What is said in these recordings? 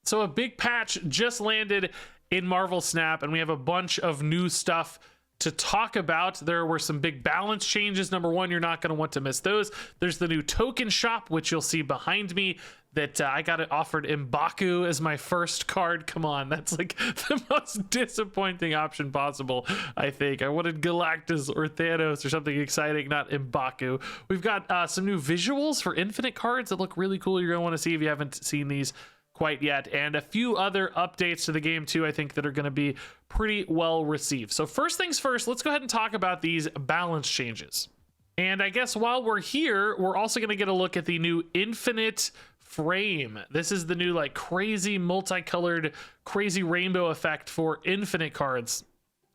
So a big patch just landed in Marvel Snap, and we have a bunch of new stuff to talk about. There were some big balance changes. Number one, you're not going to want to miss those. There's the new token shop, which you'll see behind me, that I got it offered M'Baku as my first card. Come on, that's like the most disappointing option possible, I think. I wanted Galactus or Thanos or something exciting, not M'Baku. We've got some new visuals for Infinite cards that look really cool. You're going to want to see if you haven't seen these quite yet, and a few other updates to the game too, I think, that are going to be pretty well received. So first things first, let's go ahead and talk about these balance changes. And I guess while we're here, we're also going to get a look at the new Infinite frame. This is the new like crazy multicolored, crazy rainbow effect for Infinite cards.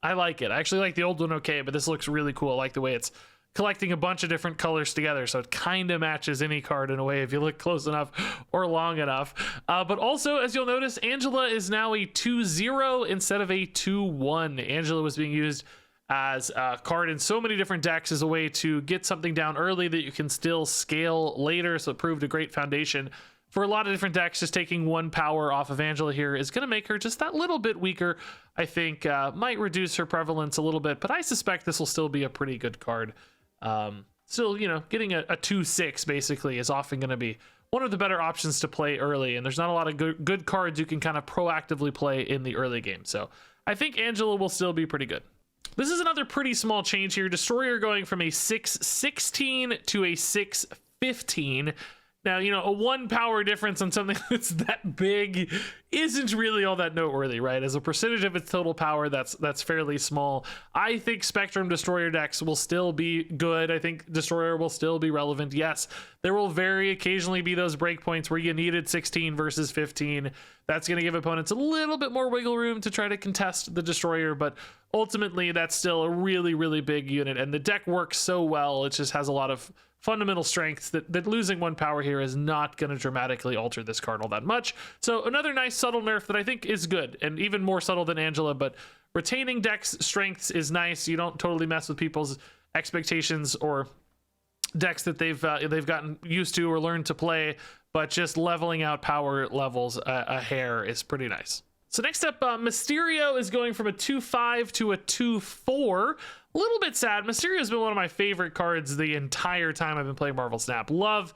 I like it. I actually like the old one okay, but this looks really cool. I like the way it's collecting a bunch of different colors together, so it kind of matches any card in a way if you look close enough or long enough. But also, as you'll notice, Angela is now a 2-0 instead of a 2-1. Angela was being used as a card in so many different decks as a way to get something down early that you can still scale later, so it proved a great foundation for a lot of different decks. Just taking 1 power off of Angela here is going to make her just that little bit weaker. I think might reduce her prevalence a little bit, but I suspect this will still be a pretty good card. Still, you know, getting a 2-6 basically is often going to be one of the better options to play early, and there's not a lot of good cards you can kind of proactively play in the early game. So I think Angela will still be pretty good. This is another pretty small change here. Destroyer going from a 6-16 to a 6-15. Now, you know, a 1 power difference on something that's that big isn't really all that noteworthy, right? As a percentage of its total power, that's fairly small. I think Spectrum Destroyer decks will still be good. I think Destroyer will still be relevant. Yes, there will very occasionally be those breakpoints where you needed 16 versus 15. That's going to give opponents a little bit more wiggle room to try to contest the Destroyer, but ultimately that's still a really, really big unit, and the deck works so well. It just has a lot of fundamental strengths that losing 1 power here is not going to dramatically alter this card all that much. So another nice subtle nerf that I think is good, and even more subtle than Angela, but retaining deck's strengths is nice. You don't totally mess with people's expectations or decks that they've gotten used to or learned to play, but just leveling out power levels a hair is pretty nice. So next up, Mysterio is going from a 2-5 to a 2-4. A little bit sad. Mysterio's been one of my favorite cards the entire time I've been playing Marvel Snap. Love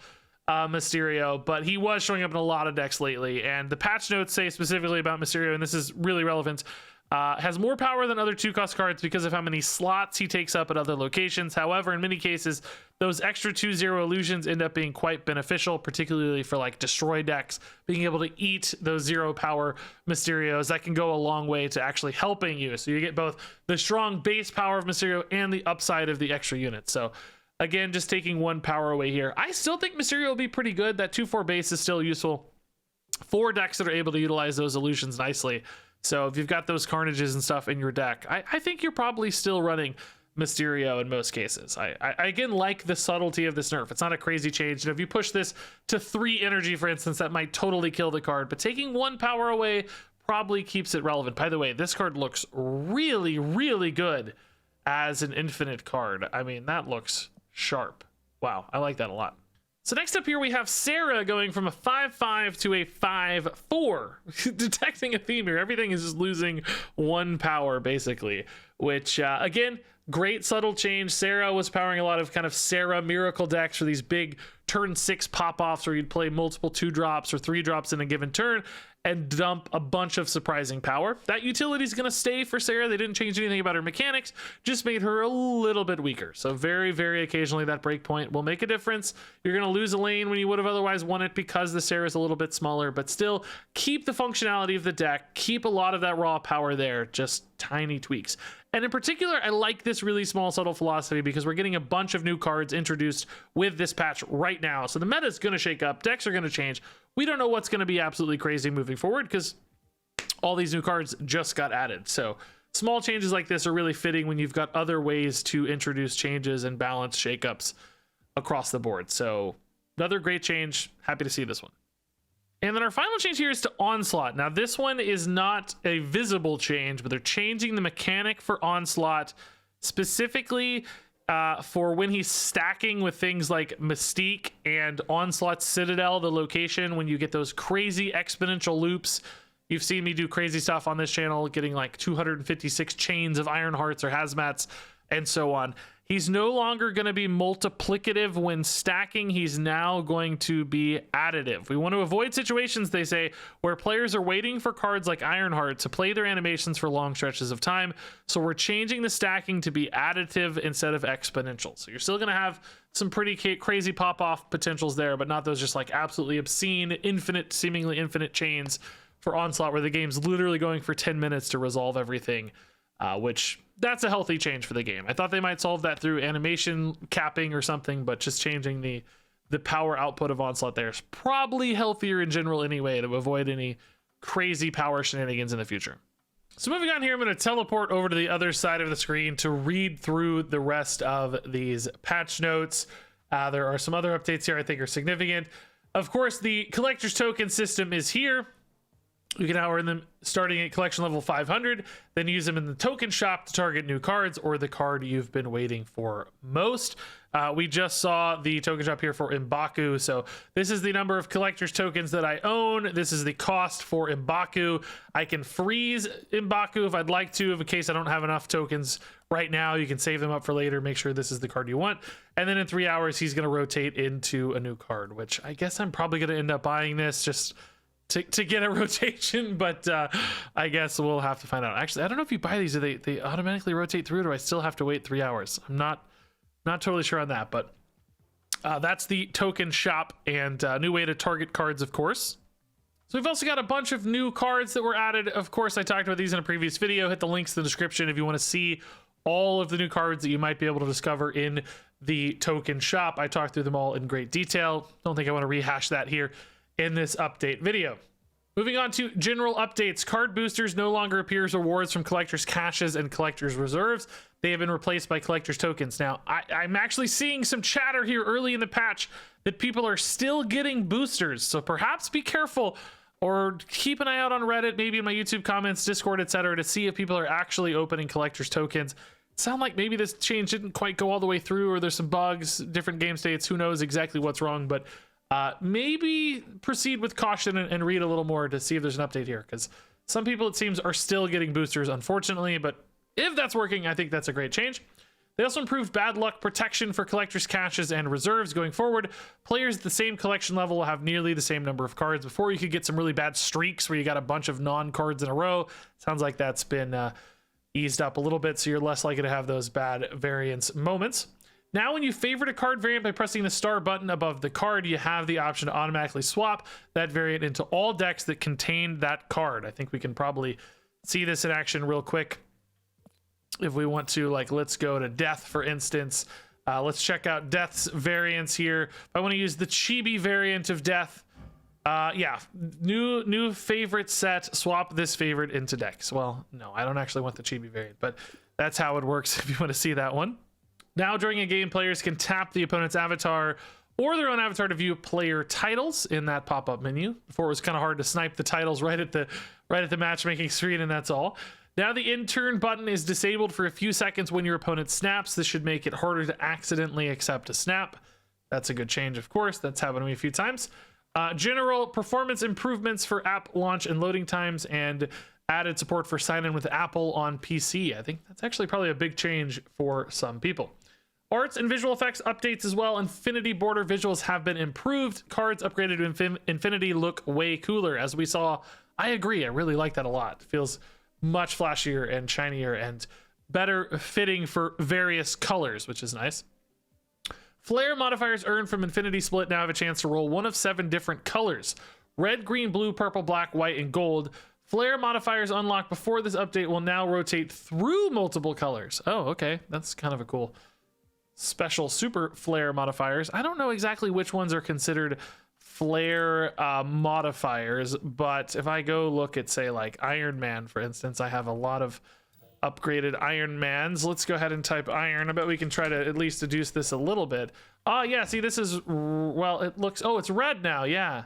Mysterio, but he was showing up in a lot of decks lately, and the patch notes say specifically about Mysterio, and this is really relevant, has more power than other 2-cost cards because of how many slots he takes up at other locations. However, in many cases, those extra 2-0 illusions end up being quite beneficial, particularly for like destroy decks. Being able to eat those 0 power Mysterios, that can go a long way to actually helping you. So you get both the strong base power of Mysterio and the upside of the extra units. So again, just taking 1 power away here. I still think Mysterio will be pretty good. That 2-4 base is still useful for decks that are able to utilize those illusions nicely. So if you've got those Carnages and stuff in your deck, I think you're probably still running Mysterio in most cases. I again like the subtlety of this nerf. It's not a crazy change. And if you push this to 3 energy, for instance, that might totally kill the card. But taking 1 power away probably keeps it relevant. By the way, this card looks really, really good as an infinite card. I mean, that looks sharp. Wow, I like that a lot. So next up here, we have Sarah going from a 5-5 to a 5-4. Detecting a theme here. Everything is just losing 1 power, basically. Which, again, great subtle change. Sarah was powering a lot of kind of Sarah miracle decks for these big turn 6 pop-offs where you'd play multiple 2-drops or 3-drops in a given turn and dump a bunch of surprising power. That utility is going to stay for Sarah. They didn't change anything about her mechanics, just made her a little bit weaker. So very, very occasionally that breakpoint will make a difference. You're going to lose a lane when you would have otherwise won it because the Sarah is a little bit smaller, but still keep the functionality of the deck, keep a lot of that raw power there, just tiny tweaks. And in particular, I like this really small subtle philosophy because we're getting a bunch of new cards introduced with this patch right now. So the meta is going to shake up, decks are going to change. We don't know what's going to be absolutely crazy moving forward because all these new cards just got added. So small changes like this are really fitting when you've got other ways to introduce changes and balance shakeups across the board. So another great change. Happy to see this one. And then our final change here is to Onslaught. Now this one is not a visible change, but they're changing the mechanic for Onslaught. Specifically, for when he's stacking with things like Mystique and Onslaught Citadel, the location, when you get those crazy exponential loops. You've seen me do crazy stuff on this channel, getting like 256 chains of Iron Hearts or Hazmats and so on. He's no longer going to be multiplicative when stacking. He's now going to be additive. We want to avoid situations, they say, where players are waiting for cards like Ironheart to play their animations for long stretches of time. So we're changing the stacking to be additive instead of exponential. So you're still going to have some pretty crazy pop-off potentials there, but not those just like absolutely obscene, infinite, seemingly infinite chains for Onslaught, where the game's literally going for 10 minutes to resolve everything, which that's a healthy change for the game. I thought they might solve that through animation capping or something, but just changing the power output of Onslaught there is probably healthier in general anyway, to avoid any crazy power shenanigans in the future. So moving on here, I'm going to teleport over to the other side of the screen to read through the rest of these patch notes. There are some other updates here I think are significant. Of course, the collector's token system is here. You can now earn them starting at collection level 500, then use them in the token shop to target new cards or the card you've been waiting for most. We just saw the token shop here for M'Baku. So this is the number of collector's tokens that I own. This is the cost for M'Baku. I can freeze M'Baku if I'd like to, in case I don't have enough tokens right now. You can save them up for later. Make sure this is the card you want. And then in 3 hours, he's going to rotate into a new card, which I guess I'm probably going to end up buying this just to get a rotation, but I guess we'll have to find out. Actually, I don't know if you buy these, do they automatically rotate through, or do I still have to wait 3 hours? I'm not totally sure on that, but that's the token shop, and a new way to target cards, of course. So we've also got a bunch of new cards that were added. Of course, I talked about these in a previous video. Hit the links in the description if you want to see all of the new cards that you might be able to discover in the token shop. I talked through them all in great detail. Don't think I want to rehash that here in this update video. Moving on to general updates. Card boosters no longer appear as rewards from collectors' caches and collectors' reserves. They have been replaced by collectors' tokens. Now, I'm actually seeing some chatter here early in the patch that people are still getting boosters. So perhaps be careful, or keep an eye out on Reddit, maybe in my YouTube comments, Discord, etc., to see if people are actually opening collectors' tokens. Sound like maybe this change didn't quite go all the way through, or there's some bugs, different game states, who knows exactly what's wrong, but maybe proceed with caution and read a little more to see if there's an update here, because some people, it seems, are still getting boosters, unfortunately. But if that's working, I think that's a great change. They also improved bad luck protection for collectors' caches and reserves going forward. Players at the same collection level will have nearly the same number of cards. Before, you could get some really bad streaks where you got a bunch of non-cards in a row. Sounds like that's been eased up a little bit, so you're less likely to have those bad variance moments. Now, when you favorite a card variant by pressing the star button above the card, you have the option to automatically swap that variant into all decks that contain that card. I think we can probably see this in action real quick. If we want to, like, let's go to Death, for instance. Let's check out Death's variants here. If I want to use the Chibi variant of Death, yeah, new favorite set, swap this favorite into decks. Well, no, I don't actually want the Chibi variant, but that's how it works if you want to see that one. Now, during a game, players can tap the opponent's avatar or their own avatar to view player titles in that pop-up menu. Before, it was kind of hard to snipe the titles right at the matchmaking screen, and that's all. Now, the in-turn button is disabled for a few seconds when your opponent snaps. This should make it harder to accidentally accept a snap. That's a good change, of course. That's happened to me a few times. General performance improvements for app launch and loading times, and added support for sign-in with Apple on PC. I think that's actually probably a big change for some people. Arts and visual effects updates as well. Infinity border visuals have been improved. Cards upgraded to Infinity look way cooler, as we saw. I agree. I really like that a lot. It feels much flashier and shinier and better fitting for various colors, which is nice. Flare modifiers earned from Infinity Split now have a chance to roll one of 7 different colors: red, green, blue, purple, black, white, and gold. Flare modifiers unlocked before this update will now rotate through multiple colors. Oh, okay. That's kind of a cool special super flare modifiers. I don't know exactly which ones are considered flare modifiers, but if I go look at, say, like Iron Man, for instance, I have a lot of upgraded Iron Mans. Let's go ahead and type iron. I bet we can try to at least deduce this a little bit. Oh, yeah, see, this is, well, it looks, oh, it's red now, yeah.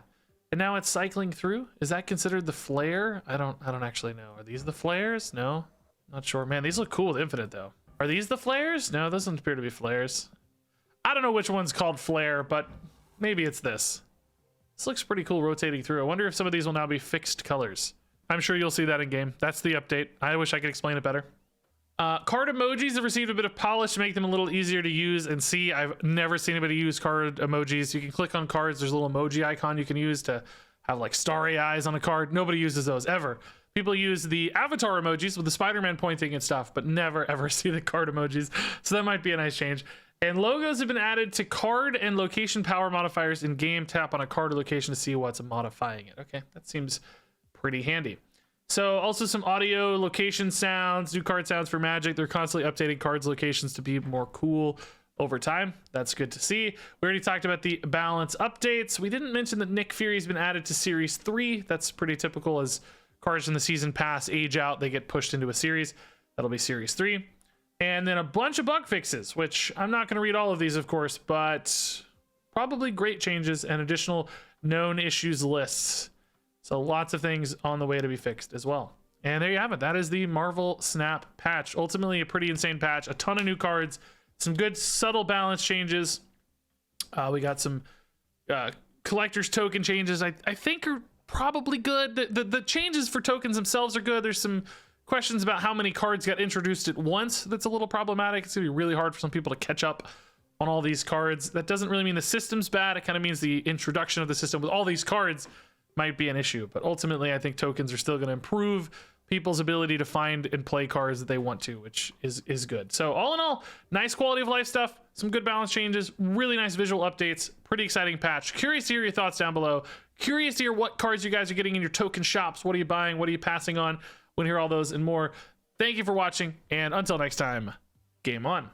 And now it's cycling through. Is that considered the flare? I don't actually know. Are these the flares? No, not sure. Man, these look cool with Infinite, though. Are these the flares? No, those don't appear to be flares. I don't know which one's called flare, but maybe it's this. This looks pretty cool rotating through. I wonder if some of these will now be fixed colors. I'm sure you'll see that in game. That's the update. I wish I could explain it better. Card emojis have received a bit of polish to make them a little easier to use and see. I've never seen anybody use card emojis. You can click on cards. There's a little emoji icon you can use to have like starry eyes on a card. Nobody uses those ever. People use the avatar emojis with the Spider-Man pointing and stuff, but never ever see the card emojis. So that might be a nice change. And logos have been added to card and location power modifiers in game. Tap on a card or location to see what's modifying it. Okay, that seems pretty handy. So also some audio location sounds, new card sounds for Magic. They're constantly updating cards locations to be more cool over time. That's good to see. We already talked about the balance updates. We didn't mention that Nick Fury's been added to Series 3. That's pretty typical. As cards in the season pass age out, they get pushed into a series. That'll be Series 3. And then a bunch of bug fixes, which I'm not going to read all of these, of course, but probably great changes and additional known issues lists. So lots of things on the way to be fixed as well. And there you have it. That is the Marvel Snap patch. Ultimately a pretty insane patch. A ton of new cards. Some good subtle balance changes. We got some collector's token changes I think are probably good. The changes for tokens themselves are good. There's some questions about how many cards got introduced at once. That's a little problematic. It's going to be really hard for some people to catch up on all these cards. That doesn't really mean the system's bad. It kind of means the introduction of the system with all these cards might be an issue, but ultimately I think tokens are still going to improve people's ability to find and play cards that they want to, which is good. So all in all, nice quality of life stuff, some good balance changes, really nice visual updates, pretty exciting patch. Curious to hear your thoughts down below. Curious to hear what cards you guys are getting in your token shops. What are you buying? What are you passing on? Want to hear all those and more. Thank you for watching, and until next time, game on.